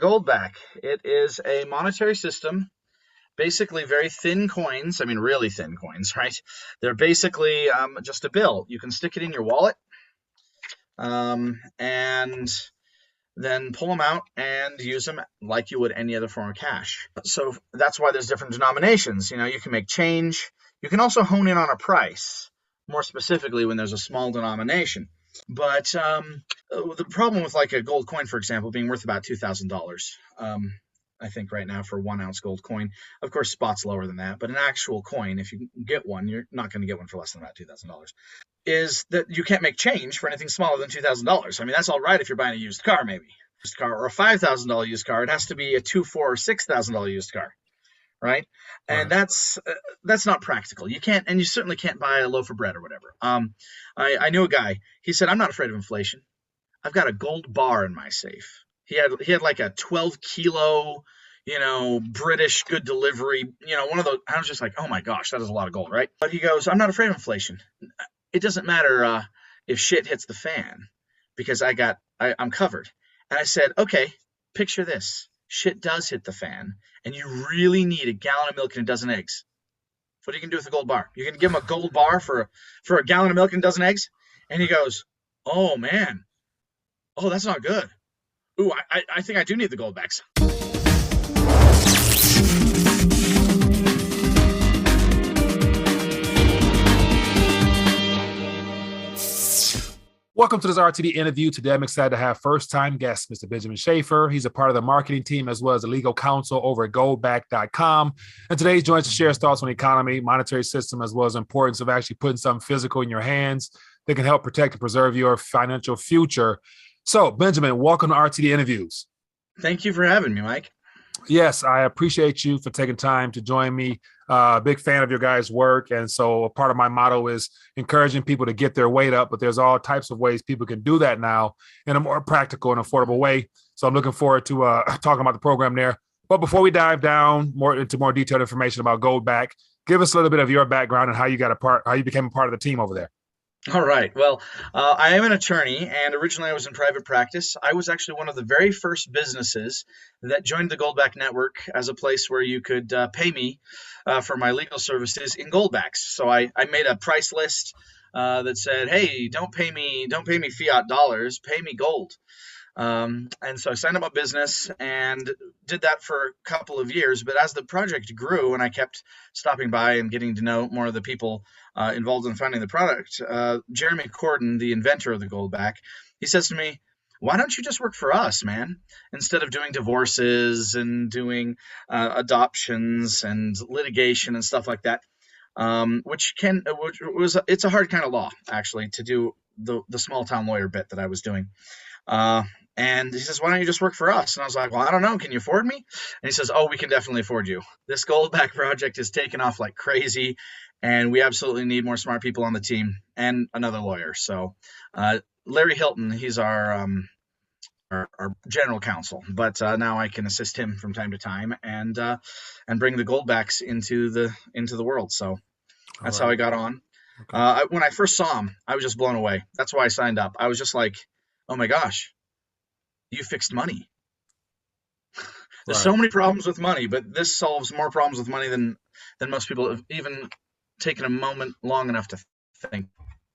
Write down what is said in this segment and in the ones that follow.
Goldback. It is a monetary system, basically very thin coins. I mean, really thin coins, right? They're basically just a bill. You can stick it in your wallet and then pull them out and use them like you would any other form of cash. So that's why there's different denominations. You can make change. You can also hone in on a price, more specifically when there's a small denomination. But the problem with like a gold coin, for example, being worth about $2,000, I think right now for 1 ounce gold coin, of course, spot's lower than that. But an actual coin, if you get one, you're not going to get one for less than about $2,000. Is that you can't make change for anything smaller than $2,000. I mean, that's all right if you're buying a used car, maybe used car, or a $5,000 used car. It has to be a $2,000, $4,000, or $6,000 used car, right? And that's not practical. You can't, and you certainly can't buy a loaf of bread or whatever. I knew a guy. He said, "I'm not afraid of inflation. I've got a gold bar in my safe." He had like a 12-kilo, British good delivery, one of those. I was just like, oh my gosh, that is a lot of gold, right? But he goes, "I'm not afraid of inflation. It doesn't matter if shit hits the fan because I'm covered." And I said, okay, picture this. Shit does hit the fan and you really need a gallon of milk and a dozen eggs. What are you going to do with a gold bar? You're going to give him a gold bar for a gallon of milk and a dozen eggs? And he goes, "Oh, man. Oh, that's not good. Ooh, I think I do need the Goldbacks." Welcome to this RTD interview. Today, I'm excited to have first-time guest, Mr. Benjamin Shaffer. He's a part of the marketing team as well as the Legal Counsel over at Goldback.com. And today, he joins to share his thoughts on the economy, monetary system, as well as the importance of actually putting something physical in your hands that can help protect and preserve your financial future. So, Benjamin, welcome to RTD Interviews. Thank you for having me, Mike. Yes, I appreciate you for taking time to join me. Big fan of your guys' work. And so a part of my motto is encouraging people to get their weight up, but there's all types of ways people can do that now in a more practical and affordable way. So I'm looking forward to talking about the program there. But before we dive down into more detailed information about Goldback, give us a little bit of your background and how you became a part of the team over there. All right. Well, I am an attorney, and originally I was in private practice. I was actually one of the very first businesses that joined the Goldback network as a place where you could pay me for my legal services in Goldbacks. So I made a price list that said, "Hey, don't pay me fiat dollars, pay me gold." And so I signed up my business and did that for a couple of years. But as the project grew and I kept stopping by and getting to know more of the people involved in finding the product, Jeremy Corden, the inventor of the Goldback, he says to me, "Why don't you just work for us, man? Instead of doing divorces and doing adoptions and litigation and stuff like that, it's a hard kind of law, actually, to do the small town lawyer bit that I was doing." And he says, "Why don't you just work for us?" And I was like, "Well, I don't know. Can you afford me?" And he says, "Oh, we can definitely afford you. This Goldback project has taken off like crazy, and we absolutely need more smart people on the team and another lawyer." So Larry Hilton, he's our general counsel, but now I can assist him from time to time and bring the Goldbacks into the world. So that's how I got on. Okay. When I first saw him, I was just blown away. That's why I signed up. I was just like, oh my gosh, you fixed money. There's so many problems with money, but this solves more problems with money than most people have even taken a moment long enough to think.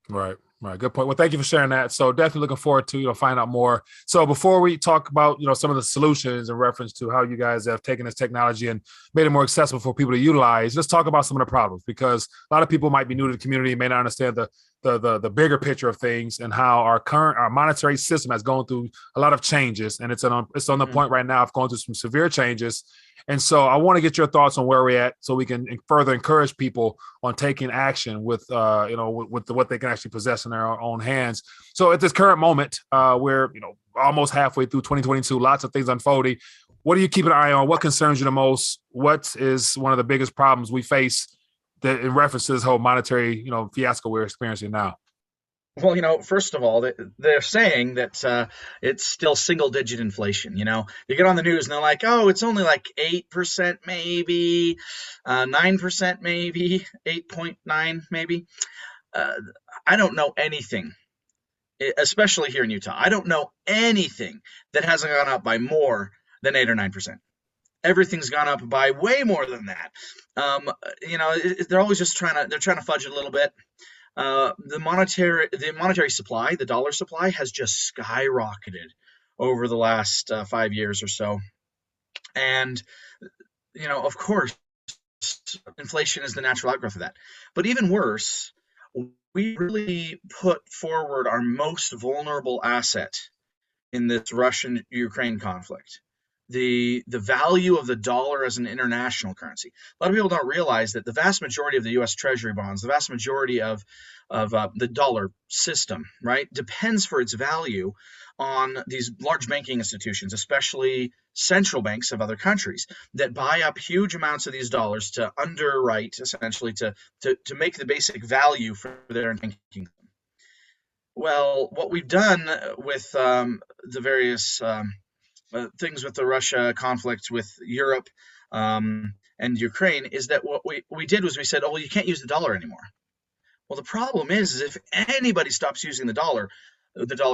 Right. Good point. Well, thank you for sharing that. So definitely looking forward to, find out more. So before we talk about, some of the solutions in reference to how you guys have taken this technology and made it more accessible for people to utilize, let's talk about some of the problems, because a lot of people might be new to the community, may not understand the bigger picture of things and how our monetary system has gone through a lot of changes. And it's on the point right now of going through some severe changes. And so I want to get your thoughts on where we're at so we can further encourage people on taking action with what they can actually possess in their own hands. So at this current moment, we're, almost halfway through 2022, lots of things unfolding. What do you keep an eye on? What concerns you the most? What is one of the biggest problems we face that in reference to this whole monetary, fiasco we're experiencing now? Well, first of all, they're saying that it's still single-digit inflation. You get on the news and they're like, "Oh, it's only like 8% maybe, 9% maybe, 8.9 maybe." I don't know anything, especially here in Utah. I don't know anything that hasn't gone up by more than 8 or 9%. Everything's gone up by way more than that. They're always just trying to fudge it a little bit. The monetary supply, the dollar supply, has just skyrocketed over the last 5 years or so. And, of course, inflation is the natural outgrowth of that. But even worse, we really put forward our most vulnerable asset in this Russian-Ukraine conflict. The value of the dollar as an international currency. A lot of people don't realize that the vast majority of the U.S. Treasury bonds, the vast majority of the dollar system, right, depends for its value on these large banking institutions, especially central banks of other countries, that buy up huge amounts of these dollars to underwrite, essentially, to make the basic value for their banking. Well, what we've done with the various things with the Russia conflict with Europe and Ukraine is that what we did was we said, oh, well, you can't use the dollar anymore. Well, the problem is if anybody stops using the dollar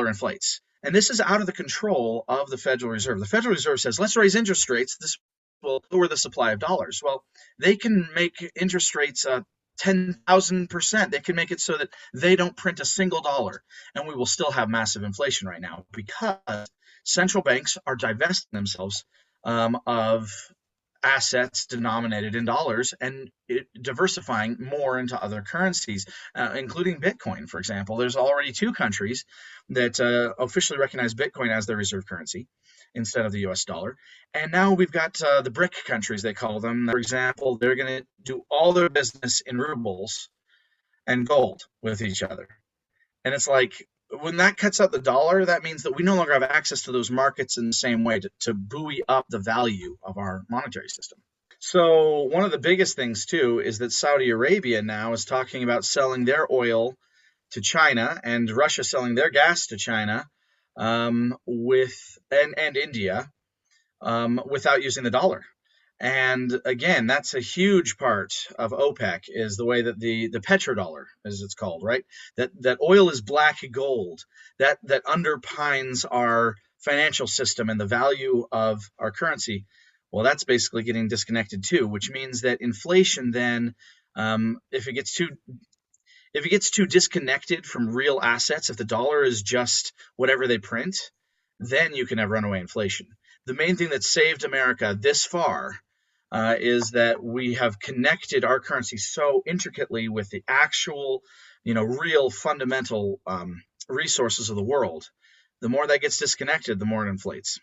inflates. And this is out of the control of the Federal Reserve. The Federal Reserve says, let's raise interest rates. This will lower the supply of dollars. Well, they can make interest rates 10,000%. They can make it so that they don't print a single dollar, and we will still have massive inflation right now because central banks are divesting themselves of assets denominated in dollars and diversifying more into other currencies, including Bitcoin, for example. There's already 2 countries that officially recognize Bitcoin as their reserve currency instead of the US dollar. And now we've got the BRIC countries, they call them. For example, they're going to do all their business in rubles and gold with each other. And it's like, when that cuts out the dollar, that means that we no longer have access to those markets in the same way to buoy up the value of our monetary system. So one of the biggest things, too, is that Saudi Arabia now is talking about selling their oil to China and Russia selling their gas to China and India without using the dollar. And again, that's a huge part of OPEC is the way that the petrodollar, as it's called, right? That oil is black gold that underpins our financial system and the value of our currency. Well, that's basically getting disconnected too, which means that inflation then, if it gets too disconnected from real assets, if the dollar is just whatever they print, then you can have runaway inflation. The main thing that saved America this far is that we have connected our currency so intricately with the actual, real fundamental resources of the world. The more that gets disconnected, the more it inflates.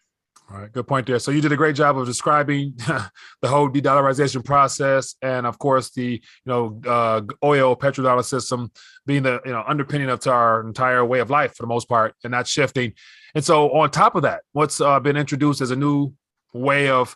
All right, good point there. So you did a great job of describing the whole de-dollarization process, and of course the oil petrodollar system being the underpinning of our entire way of life for the most part, and not shifting. And so on top of that, what's been introduced as a new way of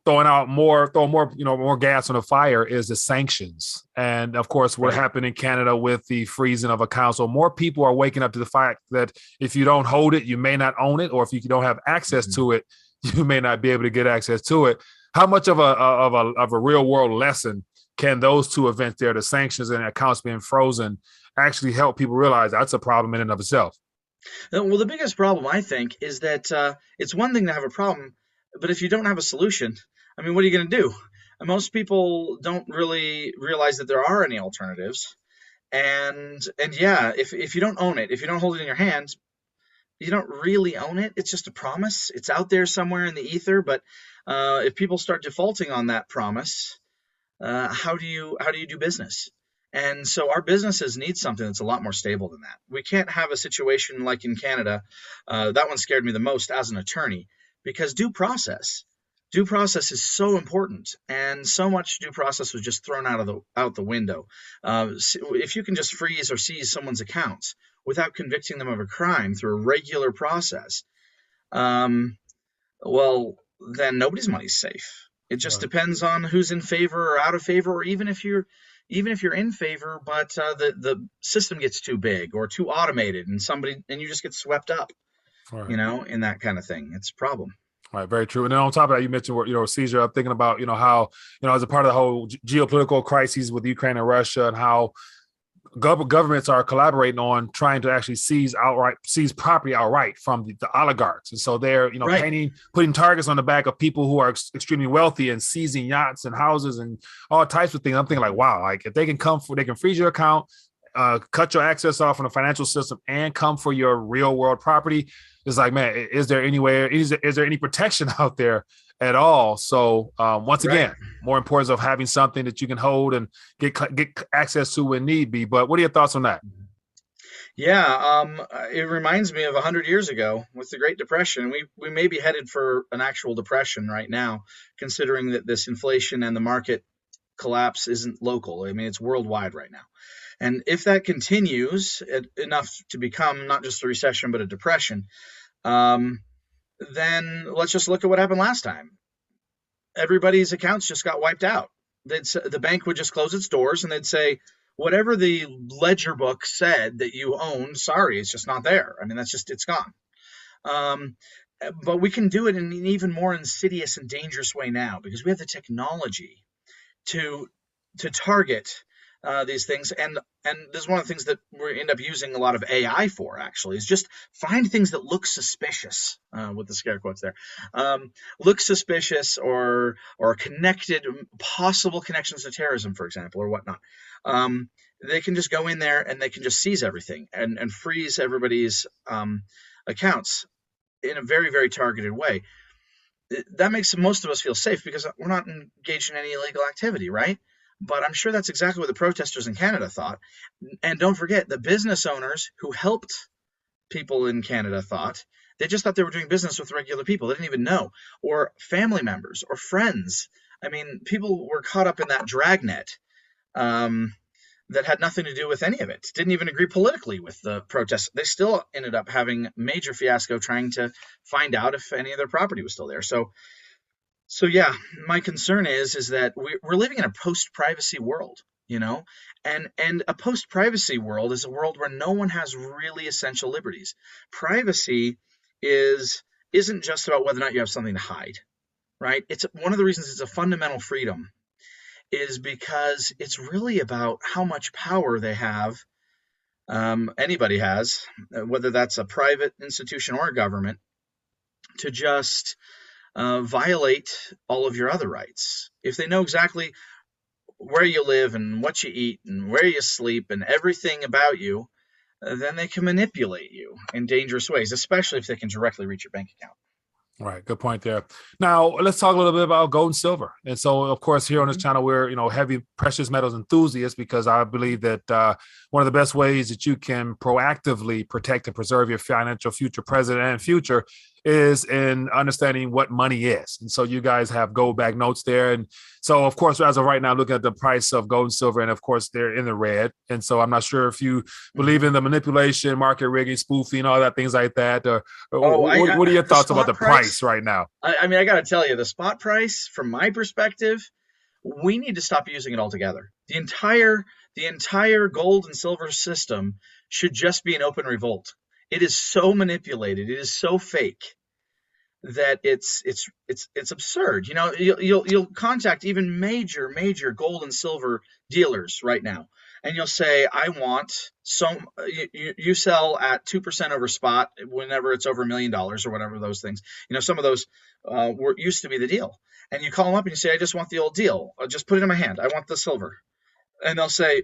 throwing more gas on the fire is the sanctions. And of course, what happened in Canada with the freezing of accounts. So more people are waking up to the fact that if you don't hold it, you may not own it, or if you don't have access to it, you may not be able to get access to it. How much of a real world lesson can those 2 events there, the sanctions and accounts being frozen, actually help people realize that's a problem in and of itself? Well, the biggest problem, I think, is that it's one thing to have a problem, but if you don't have a solution, I mean, what are you going to do? And most people don't really realize that there are any alternatives. And yeah, if you don't own it, if you don't hold it in your hands, you don't really own it. It's just a promise. It's out there somewhere in the ether. But if people start defaulting on that promise, how do you do business? And so our businesses need something that's a lot more stable than that. We can't have a situation like in Canada. That one scared me the most as an attorney, because due process is so important, and so much due process was just thrown out the window. If you can just freeze or seize someone's accounts without convicting them of a crime through a regular process, well, then nobody's money's safe. It just depends on who's in favor or out of favor, or even if you're in favor, but the system gets too big or too automated, and you just get swept up. Right. In that kind of thing. It's a problem. Right, very true. And then on top of that, you mentioned, seizure. I'm thinking about, how, as a part of the whole geopolitical crises with Ukraine and Russia, and how governments are collaborating on trying to actually seize property outright from the oligarchs. And so they're, Right. putting targets on the back of people who are extremely wealthy and seizing yachts and houses and all types of things. I'm thinking like, wow, like if they can freeze your account, cut your access off from the financial system and come for your real world property. It's like, man, is there any protection out there at all? So once Right. again, more importance of having something that you can hold and get access to when need be. But what are your thoughts on that? Yeah, it reminds me of 100 years ago with the Great Depression. We may be headed for an actual depression right now, considering that this inflation and the market collapse isn't local. I mean, it's worldwide right now. And if that continues enough to become not just a recession but a depression, um, then let's just look at what happened last time. Everybody's accounts just got wiped out. The bank would just close its doors and they'd say, whatever the ledger book said that you own, sorry, it's just not there. I mean, it's gone. Um, but we can do it in an even more insidious and dangerous way now because we have the technology to target these things. And this is one of the things that we end up using a lot of AI for, actually, is just find things that look suspicious, with the scare quotes there, look suspicious or connected, possible connections to terrorism, for example, or whatnot. They can just go in there and they can just seize everything and freeze everybody's accounts in a very, very targeted way. That makes most of us feel safe because we're not engaged in any illegal activity, right? But I'm sure that's exactly what the protesters in Canada thought. And don't forget, the business owners who helped people in Canada thought they just thought they were doing business with regular people. They didn't even know, or family members or friends. I mean, people were caught up in that dragnet um, that had nothing to do with any of it. Didn't even agree politically with the protests. They still ended up having major fiasco trying to find out if any of their property was still there. So yeah, my concern is that we're living in a post-privacy world, and a post-privacy world is a world where no one has really essential liberties. Privacy isn't just about whether or not you have something to hide, right? It's one of the reasons it's a fundamental freedom is because it's really about how much power they have. Anybody has, whether that's a private institution or a government, to just violate all of your other rights. If they know exactly where you live and what you eat and where you sleep and everything about you, then they can manipulate you in dangerous ways, especially if they can directly reach your bank account. Right, good point there. Now let's talk a little bit about gold and silver. And so, of course, here on this Mm-hmm. channel, we're heavy precious metals enthusiasts because I believe that one of the best ways that you can proactively protect and preserve your financial future, present and future, is in understanding what money is. And so, you guys have gold back notes there, and so, of course, as of right now, looking at the price of gold and silver, and of course, they're in the red. And so, I'm not sure if you believe Mm-hmm. in the manipulation, market rigging, spoofing, all that things like that, or Oh, what are your the thoughts about spot the price price. right now? I mean, I got to tell you, the spot price, from my perspective, we need to stop using it altogether. The entire gold and silver system should just be an open revolt. It is so manipulated. It is so fake that it's absurd. You'll contact even major gold and silver dealers right now, and you'll say, I want some. You sell at 2% over spot whenever it's over $1 million or whatever those things. Some of those used to be the deal, and you call them up and you say, I just want the old deal. Just put it in my hand. I want the silver, and they'll say,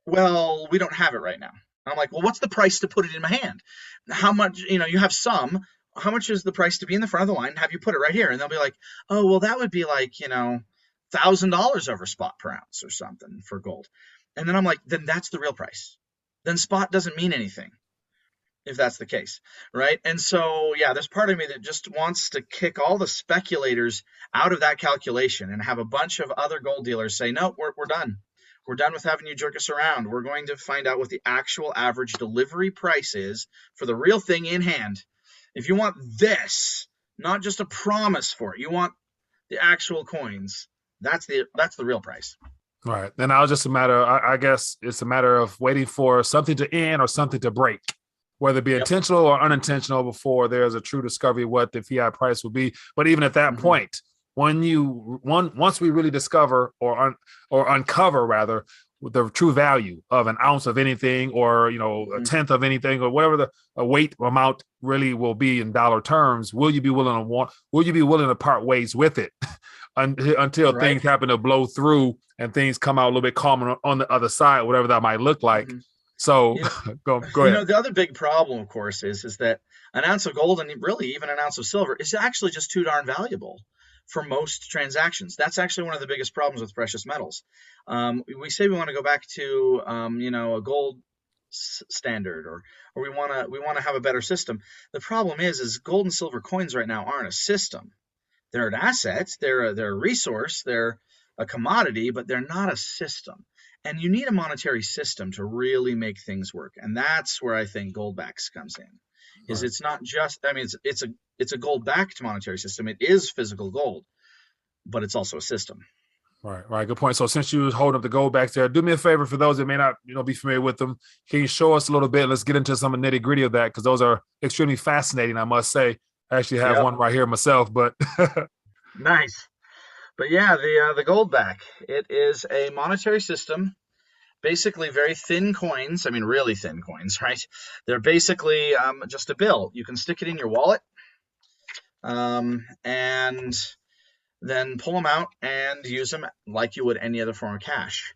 well, we don't have it right now. I'm like, well, what's the price to put it in my hand? How much, you have some. How much is the price to be in the front of the line? Have you put it right here? And they'll be like, oh, well, that would be like, $1,000 over spot per ounce or something for gold. And then I'm like, then that's the real price. Then spot doesn't mean anything if that's the case, right? And so, yeah, there's part of me that just wants to kick all the speculators out of that calculation and have a bunch of other gold dealers say, no, we're done. We're done with having you jerk us around. We're going to find out what the actual average delivery price is for the real thing in hand. If you want this, not just a promise for it, you want the actual coins. That's the real price. Right. And now it's just a matter, I guess it's a matter of waiting for something to end or something to break, whether it be Yep. intentional or unintentional before there's a true discovery of what the fiat price will be. But even at that point, once we really discover or uncover rather the true value of an ounce of anything, or a tenth of anything, or whatever the weight amount really will be in dollar terms, will you be willing to part ways with it until Right. things happen to blow through and things come out a little bit calmer on the other side, whatever that might look like? So go ahead. The other big problem, of course, is that an ounce of gold, and really even an ounce of silver, is actually just too darn valuable for most transactions. That's actually one of the biggest problems with precious metals. We say we want to go back to a gold standard, or we want to have a better system. The problem is gold and silver coins right now aren't a system. They're an asset, they're a resource, they're a commodity, but they're not a system. And you need a monetary system to really make things work. And that's where I think Goldbacks comes in. Is It's not just, it's a gold-backed monetary system. It is physical gold, but it's also a system. Right. Good point. So since you was holding up the Goldbacks there, do me a favor, for those that may not, be familiar with them. Can you show us a little bit? Let's get into some nitty gritty of that, because those are extremely fascinating, I must say. I actually have one right here myself, but nice. But yeah, the Goldback, it is a monetary system, basically very thin coins. I mean, really thin coins, right? They're basically just a bill. You can stick it in your wallet, and then pull them out and use them like you would any other form of cash.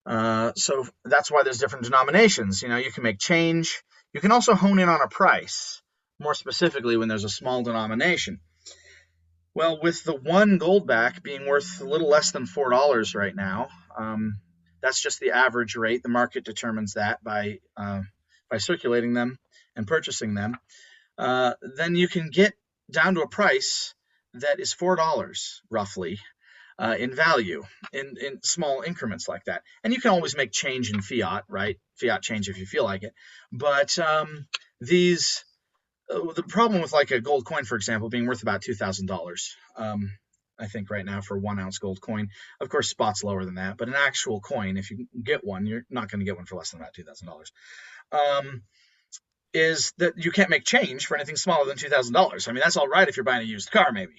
So that's why there's different denominations. You can make change. You can also hone in on a price, more specifically when there's a small denomination. Well, with the one Goldback being worth a little less than $4 right now, that's just the average rate. The market determines that by circulating them and purchasing them. Then you can get down to a price that is $4 roughly in value in small increments like that. And you can always make change in fiat, right? Fiat change if you feel like it. But the problem with like a gold coin, for example, being worth about $2,000, I think right now for 1 ounce gold coin. Of course, spot's lower than that, but an actual coin, if you get one, you're not going to get one for less than about $2,000. Is that you can't make change for anything smaller than $2,000. I mean, that's all right if you're buying a used car, maybe.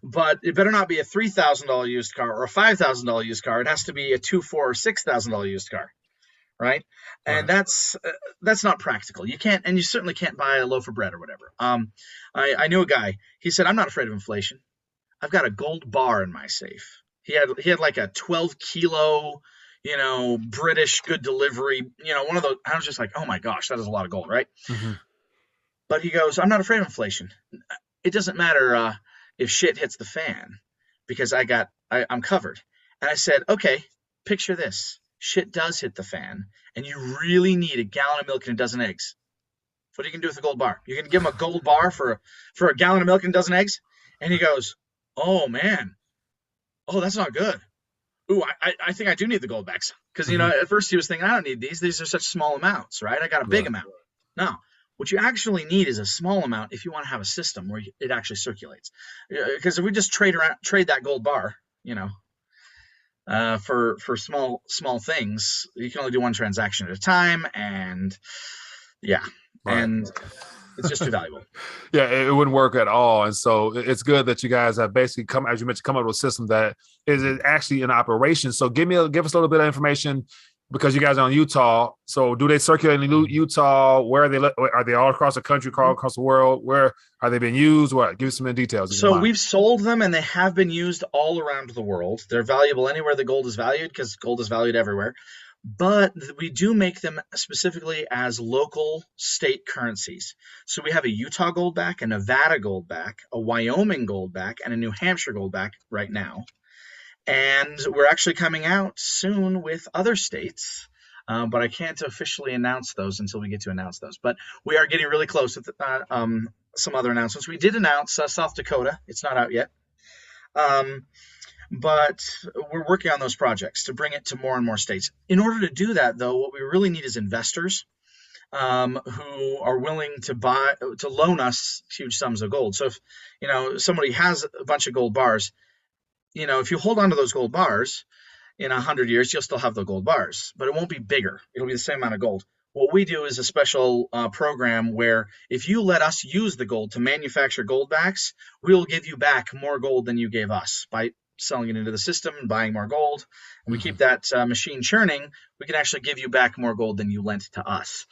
But it better not be a $3,000 used car or a $5,000 used car. It has to be a $2,000, $4,000, or $6,000 used car. Right. And that's not practical. You can't, and you certainly can't buy a loaf of bread or whatever. I knew a guy, he said, I'm not afraid of inflation. I've got a gold bar in my safe. He had like a 12 kilo, British good delivery, one of those. I was just like, oh my gosh, that is a lot of gold. Right. But he goes, I'm not afraid of inflation. It doesn't matter if shit hits the fan, because I'm covered. And I said, okay, picture this. Shit does hit the fan, and you really need a gallon of milk and a dozen eggs. What are you going to do with a gold bar? You're going to give him a gold bar for a gallon of milk and a dozen eggs? And he goes, oh, man. Oh, that's not good. Ooh, I think I do need the Goldbacks. Because, at first he was thinking, I don't need these. These are such small amounts, right? I got a big amount. No, what you actually need is a small amount if you want to have a system where it actually circulates. Because if we just trade that gold bar, for small things, you can only do one transaction at a time, and and it's just too valuable. Yeah, it wouldn't work at all. And so it's good that you guys have basically as you mentioned, come up with a system that is actually in operation. So give us a little bit of information, because you guys are in Utah. So do they circulate in Utah? Where are they? Are they all across the country, all across the world? Where are they being used? What? Give us some details. So we've sold them, and they have been used all around the world. They're valuable anywhere that gold is valued, because gold is valued everywhere. But we do make them specifically as local state currencies. So we have a Utah Goldback, a Nevada Goldback, a Wyoming Goldback, and a New Hampshire Goldback right now. And we're actually coming out soon with other states, but I can't officially announce those until we get to announce those. But we are getting really close with some other announcements. We did announce South Dakota. It's not out yet. But we're working on those projects to bring it to more and more states. In order to do that, though, what we really need is investors who are willing to loan us huge sums of gold. So if somebody has a bunch of gold bars, if you hold on to those gold bars, in 100 years, you'll still have the gold bars, but it won't be bigger. It'll be the same amount of gold. What we do is a special program where if you let us use the gold to manufacture Goldbacks, we'll give you back more gold than you gave us by selling it into the system and buying more gold, and we Mm-hmm. keep that machine churning, we can actually give you back more gold than you lent to us.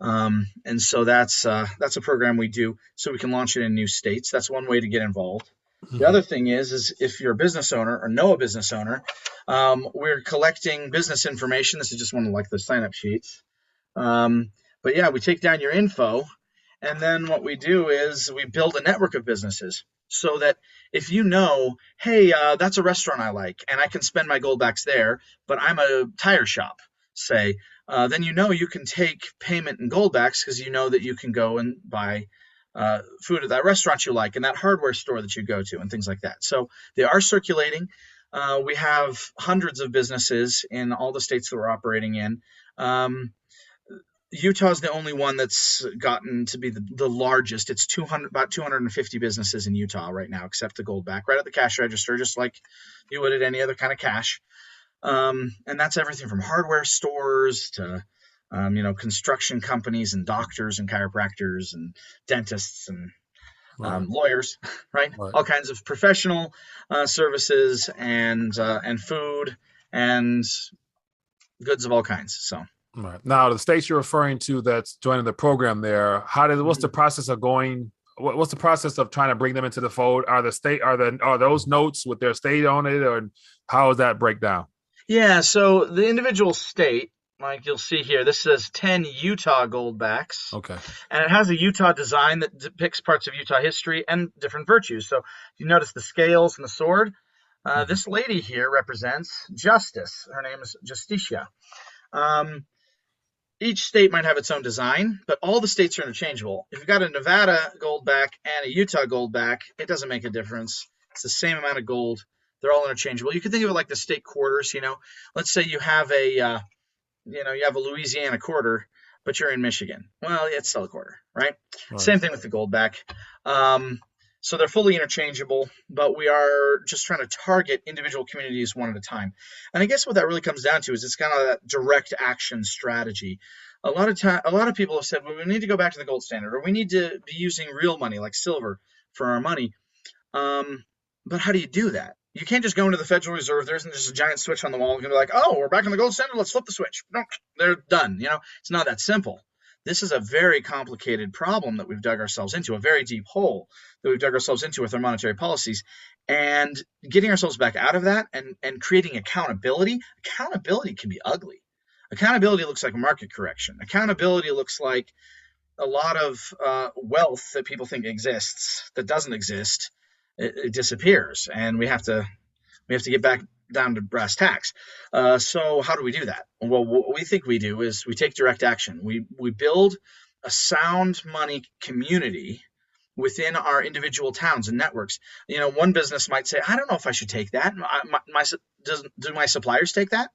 And so that's a program we do so we can launch it in new states. That's one way to get involved. The Mm-hmm. other thing is if you're a business owner or know a business owner, we're collecting business information. This is just one of like the sign-up sheets. But yeah, we take down your info, and then what we do is we build a network of businesses so that if you know, hey, that's a restaurant I like, and I can spend my Goldbacks there, but I'm a tire shop, say, then you know you can take payment in Goldbacks because you know that you can go and buy food at that restaurant you like and that hardware store that you go to and things like that. So they are circulating. We have hundreds of businesses in all the states that we're operating in. Utah's the only one that's gotten to be the largest. It's about 250 businesses in Utah right now, except the Goldback, right at the cash register, just like you would at any other kind of cash. And that's everything from hardware stores to, construction companies and doctors and chiropractors and dentists and lawyers, right? All kinds of professional services and food and goods of all kinds. So. Right. Now, the states you're referring to that's joining the program there, what's the process of going? What's the process of trying to bring them into the fold? Are those notes with their state on it, or how does that break down? Yeah, so the individual state, like you'll see here, this says 10 Utah Goldbacks. Okay. And it has a Utah design that depicts parts of Utah history and different virtues. So you notice the scales and the sword. This lady here represents justice. Her name is Justicia. Each state might have its own design, but all the states are interchangeable. If you've got a Nevada Goldback and a Utah Goldback, it doesn't make a difference. It's the same amount of gold. They're all interchangeable. You can think of it like the state quarters. Let's say you have a Louisiana quarter, but you're in Michigan. Well, it's still a quarter, right? Same thing with the Goldback. So they're fully interchangeable, but we are just trying to target individual communities one at a time. And I guess what that really comes down to is it's kind of that direct action strategy. A lot of people have said, well, we need to go back to the gold standard, or we need to be using real money like silver for our money. But how do you do that? You can't just go into the Federal Reserve. There isn't just a giant switch on the wall and be like, oh, we're back on the gold standard. Let's flip the switch. No, they're done. It's not that simple. This is a very complicated problem that we've dug ourselves into, a very deep hole that we've dug ourselves into with our monetary policies. And getting ourselves back out of that and creating accountability can be ugly. Accountability looks like a market correction. Accountability looks like a lot of wealth that people think exists that doesn't exist. It disappears, and we have to get back down to brass tacks. So how do we do that? Well, what we think we do is we take direct action. We build a sound money community within our individual towns and networks. One business might say, I don't know if I should take that. Do my suppliers take that?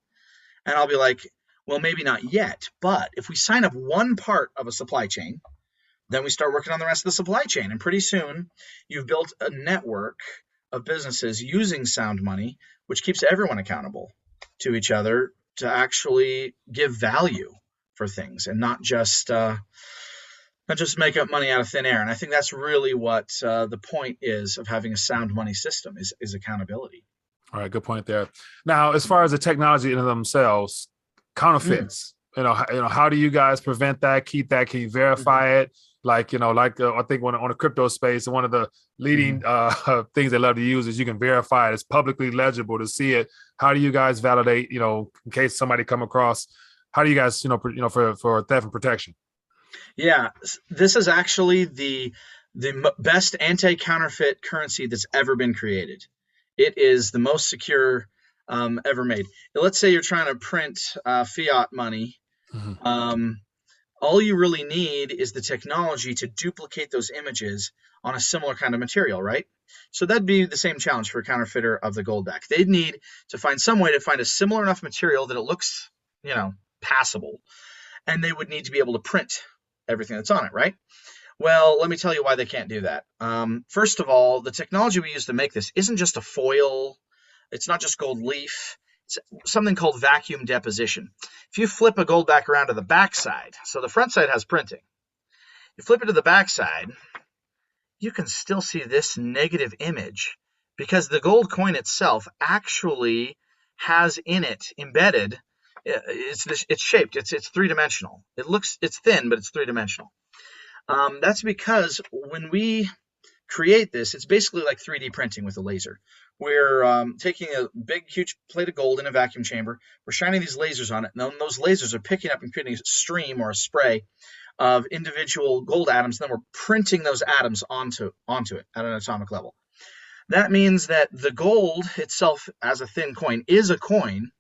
And I'll be like, well, maybe not yet. But if we sign up one part of a supply chain, then we start working on the rest of the supply chain. And pretty soon you've built a network of businesses using sound money, which keeps everyone accountable to each other to actually give value for things and not just make up money out of thin air. And I think that's really what the point is of having a sound money system is accountability. All right, good point there. Now, as far as the technology in themselves, counterfeits, how do you guys prevent that, keep that? Can you verify it? I think on the crypto space, one of the leading things they love to use is you can verify it. It's publicly legible to see it. How do you guys validate, in case somebody come across, how do you guys, for theft and protection? Yeah, this is actually the best anti-counterfeit currency that's ever been created. It is the most secure ever made. Let's say you're trying to print fiat money. All you really need is the technology to duplicate those images on a similar kind of material, right? So that'd be the same challenge for a counterfeiter of the Goldback. They'd need to find some way to find a similar enough material that it looks, passable. And they would need to be able to print everything that's on it, right? Well, let me tell you why they can't do that. First of all, the technology we use to make this isn't just a foil. It's not just gold leaf. It's something called vacuum deposition. If you flip a Goldback around to the back side, so the front side has printing. You flip it to the back side, you can still see this negative image because the gold coin itself actually has in it embedded. It's shaped. It's three-dimensional. It's thin, but it's three-dimensional. That's because when we create this, it's basically like 3D printing with a laser. We're taking a big, huge plate of gold in a vacuum chamber. We're shining these lasers on it, and then those lasers are picking up and creating a stream or a spray of individual gold atoms. Then we're printing those atoms onto it at an atomic level. That means that the gold itself, as a thin coin, is a coin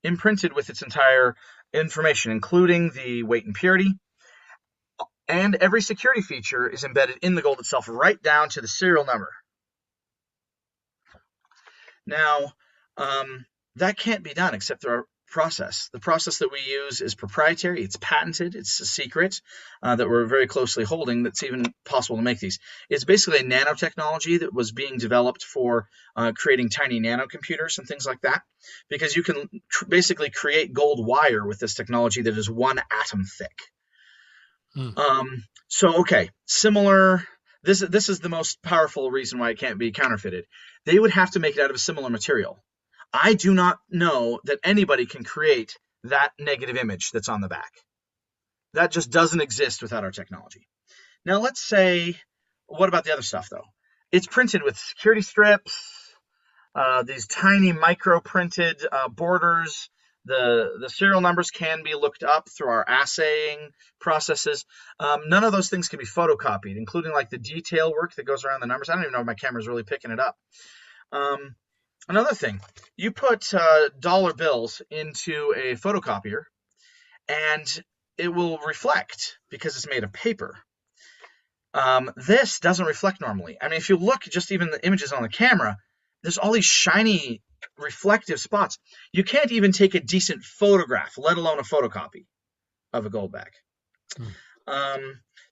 imprinted with its entire information, including the weight and purity. And every security feature is embedded in the gold itself, right down to the serial number. Now, that can't be done except through our process. The process that we use is proprietary. It's patented. It's a secret that we're very closely holding that's even possible to make these. It's basically a nanotechnology that was being developed for creating tiny nanocomputers and things like that, because you can basically create gold wire with this technology that is 1 atom thick. Okay, similar. This is the most powerful reason why it can't be counterfeited. They would have to make it out of a similar material. I do not know that anybody can create that negative image that's on the back. That just doesn't exist without our technology. Now, let's say, what about the other stuff, though? It's printed with security strips, these tiny micro-printed borders. The serial numbers can be looked up through our assaying processes. None of those things can be photocopied, including like the detail work that goes around the numbers. I don't even know if my camera's really picking it up. Another thing, you put dollar bills into a photocopier and it will reflect because it's made of paper. This doesn't reflect normally. I mean, if you look just even the images on the camera, there's all these shiny reflective spots. You can't even take a decent photograph, let alone a photocopy of a Goldback.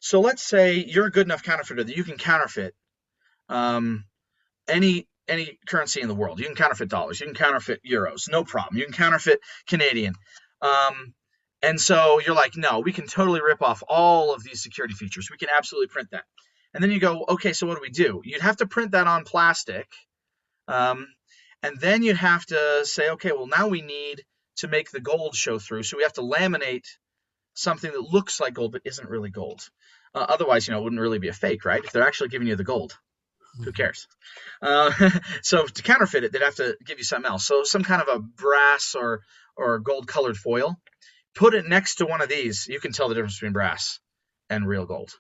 So let's say you're a good enough counterfeiter that you can counterfeit any currency in the world. You can counterfeit dollars. You can counterfeit euros. No problem. You can counterfeit Canadian. And so you're like, no, we can totally rip off all of these security features. We can absolutely print that. And then you go, okay, so what do we do? You'd have to print that on plastic. And then you'd have to say, okay, well, now we need to make the gold show through. So we have to laminate something that looks like gold but isn't really gold. Otherwise, it wouldn't really be a fake, right? If they're actually giving you the gold, who cares? So to counterfeit it, they'd have to give you something else. So some kind of a brass or gold-colored foil. Put it next to one of these. You can tell the difference between brass and real gold,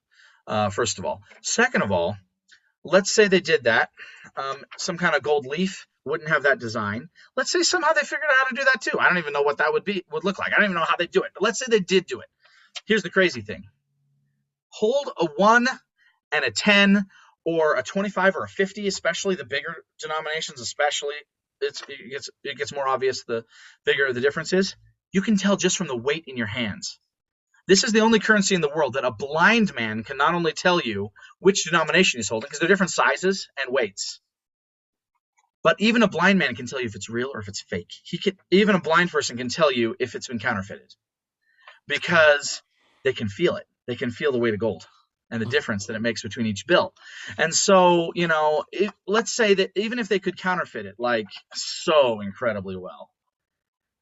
first of all. Second of all, let's say they did that. Some kind of gold leaf wouldn't have that design. Let's say somehow they figured out how to do that too. I don't even know what that would look like. I don't even know how they do it. But let's say they did do it. Here's the crazy thing. Hold a 1 and a 10 or a 25 or a 50, especially the bigger denominations, especially it gets more obvious the bigger the difference is. You can tell just from the weight in your hands. This is the only currency in the world that a blind man can not only tell you which denomination he's holding, because they're different sizes and weights, but even a blind man can tell you if it's real or if it's fake. Even a blind person can tell you if it's been counterfeited, because they can feel it. They can feel the weight of gold and the difference that it makes between each bill. And so, let's say that even if they could counterfeit it like so incredibly well,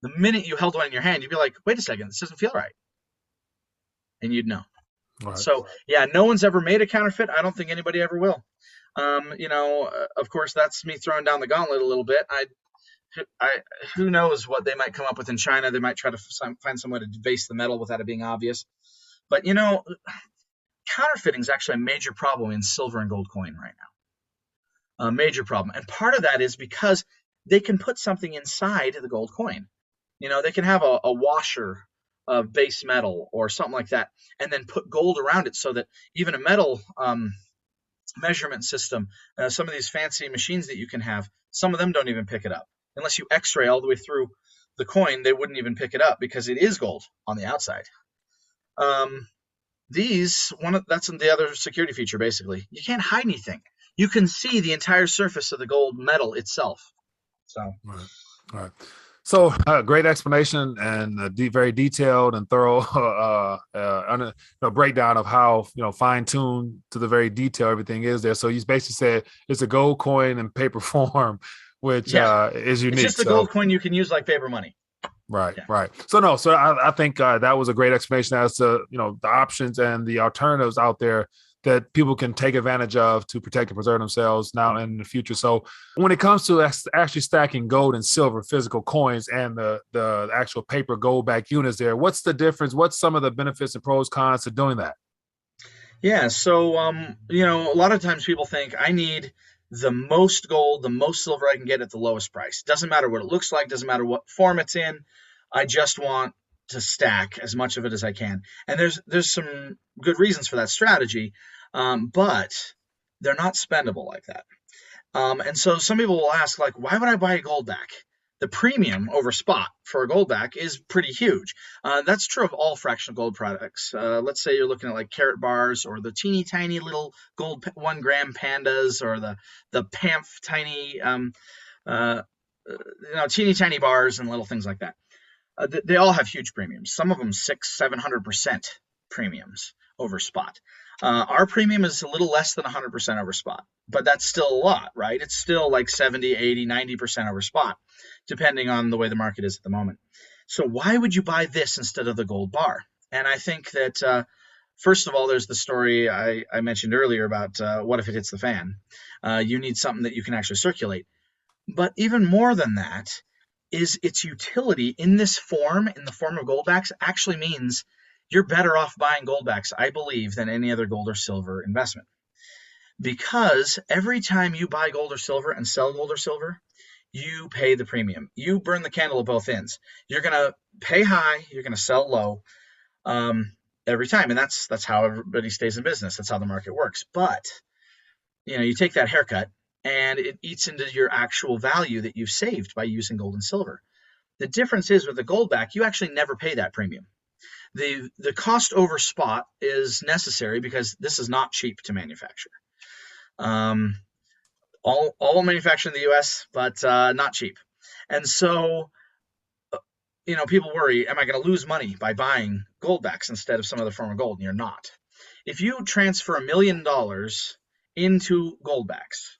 the minute you held one in your hand, you'd be like, wait a second, this doesn't feel right. And you'd know. Right. So, yeah, no one's ever made a counterfeit. I don't think anybody ever will. Of course, that's me throwing down the gauntlet a little bit. Who knows what they might come up with in China. They might try to find some way to debase the metal without it being obvious. But, counterfeiting is actually a major problem in silver and gold coin right now. A major problem. And part of that is because they can put something inside the gold coin. They can have a washer of base metal or something like that, and then put gold around it so that even a metal measurement system, some of these fancy machines that you can have, some of them don't even pick it up. Unless you x-ray all the way through the coin, they wouldn't even pick it up because it is gold on the outside. That's the other security feature, basically. You can't hide anything. You can see the entire surface of the gold metal itself. So, right. So great explanation and very detailed and thorough breakdown of how fine tuned to the very detail everything is there. So you basically said it's a gold coin in paper form, which Yeah, is it's unique. just a So gold coin you can use like paper money. right, Yeah. right. So no, so I think that was a great explanation as to the options and the alternatives out there that people can take advantage of to protect and preserve themselves now and in the future. So when it comes to actually stacking gold and silver physical coins and the actual paper gold back units there, what's the difference? What's some of the benefits and pros cons to doing that? Yeah, so a lot of times people think I need the most gold, the most silver I can get at the lowest price. Doesn't matter what it looks like, doesn't matter what form it's in. I just want to stack as much of it as I can. And there's some good reasons for that strategy, but they're not spendable like that. And so some people will ask, like, why would I buy a gold back? The premium over spot for a gold back is pretty huge. That's true of all fractional gold products. Let's say you're looking at like carat bars or the teeny tiny little gold 1 gram pandas or the PAMF tiny, uh, teeny tiny bars and little things like that. They all have huge premiums. Some of them 600-700% premiums over spot. Our premium is a little less than 100% over spot, but that's still a lot, right? It's still like 70, 80, 90% over spot, depending on the way the market is at the moment. So why would you buy this instead of the gold bar? And I think that, first of all, there's the story I mentioned earlier about what if it hits the fan? You need something that you can actually circulate. But even more than that is its utility in this form, in the form of goldbacks, actually means you're better off buying goldbacks, I believe, than any other gold or silver investment. Because every time you buy gold or silver and sell gold or silver, you pay the premium. You burn the candle at both ends. You're going to pay high, you're going to sell low every time. And that's how everybody stays in business. That's how the market works. But, you take that haircut and it eats into your actual value that you've saved by using gold and silver. The difference is with the gold back, you actually never pay that premium. The cost over spot is necessary because this is not cheap to manufacture. All manufactured in the U.S., but not cheap. And so, people worry, am I going to lose money by buying goldbacks instead of some other form of gold? And you're not. If you transfer $1 million into goldbacks,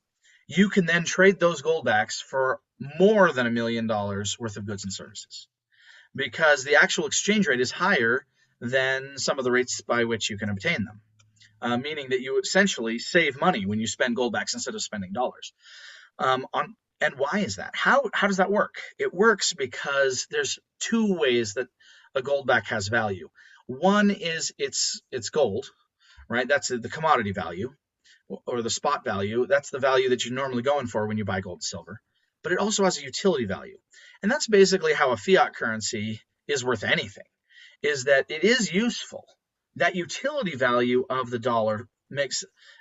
you can then trade those goldbacks for more than $1 million worth of goods and services, because the actual exchange rate is higher than some of the rates by which you can obtain them, meaning that you essentially save money when you spend goldbacks instead of spending dollars. And why is that? How does that work? It works because there's two ways that a goldback has value. One is it's gold, right? That's the commodity value or the spot value. That's the value that you're normally going for when you buy gold and silver. But it also has a utility value. And that's basically how a fiat currency is worth anything, is that it is useful. That utility value of the dollar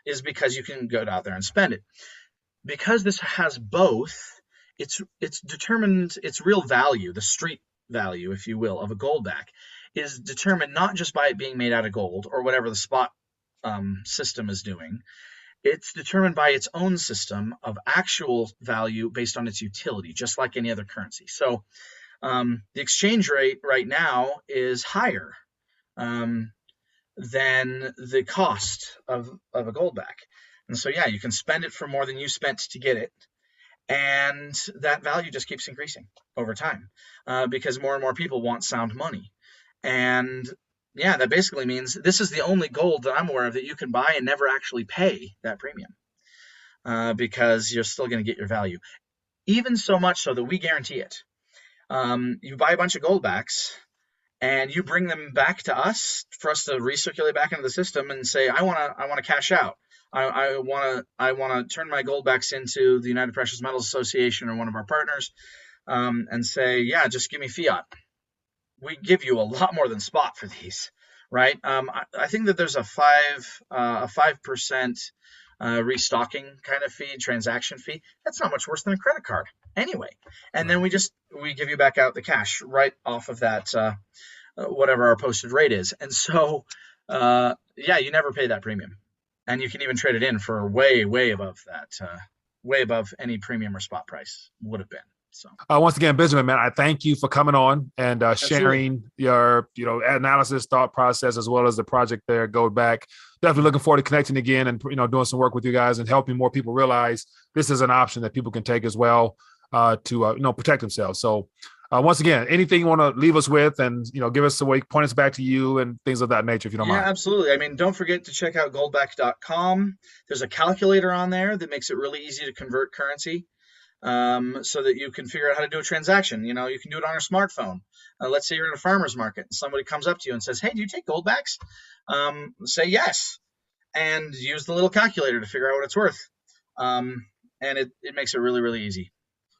is because you can go out there and spend it. Because this has both, it's determined, its real value, the street value, if you will, of a goldback, is determined not just by it being made out of gold or whatever the spot system is doing. It's determined by its own system of actual value based on its utility, just like any other currency. So the exchange rate right now is higher than the cost of a goldback. And so, yeah, you can spend it for more than you spent to get it. And that value just keeps increasing over time because more and more people want sound money. And yeah, that basically means this is the only gold that I'm aware of that you can buy and never actually pay that premium because you're still going to get your value. Even so much so that we guarantee it. You buy a bunch of goldbacks and you bring them back to us for us to recirculate back into the system and say, I want to cash out. I want to turn my goldbacks into the United Precious Metals Association or one of our partners and say, yeah, just give me fiat. We give you a lot more than spot for these, right? I think that there's a 5% restocking kind of fee, transaction fee. That's not much worse than a credit card anyway. And then we give you back out the cash right off of that, whatever our posted rate is. And so, yeah, you never pay that premium. And you can even trade it in for way, way above that, way above any premium or spot price would have been. So Once again, Benjamin, man, I thank you for coming on and sharing your, analysis, thought process, as well as the project there, Goldback. Definitely looking forward to connecting again and, doing some work with you guys and helping more people realize this is an option that people can take as well to protect themselves. So once again, anything you want to leave us with and, give us a way, point us back to you and things of that nature, if you don't mind. Yeah, absolutely. I mean, don't forget to check out goldbacks.com. There's a calculator on there that makes it really easy to convert currency. So that you can figure out how to do a transaction. You can do it on your smartphone. Let's say you're in a farmer's market and somebody comes up to you and says, "Hey, do you take Goldbacks?" Say yes, and use the little calculator to figure out what it's worth. And it makes it really, really easy.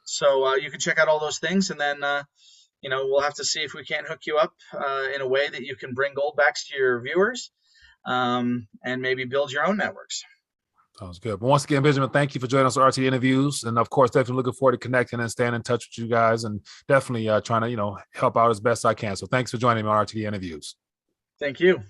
So you can check out all those things, and then we'll have to see if we can't hook you up in a way that you can bring Goldbacks to your viewers, and maybe build your own networks. Sounds good. But once again, Benjamin, thank you for joining us on RTD Interviews. And of course, definitely looking forward to connecting and staying in touch with you guys and definitely trying to, help out as best I can. So thanks for joining me on RTD Interviews. Thank you.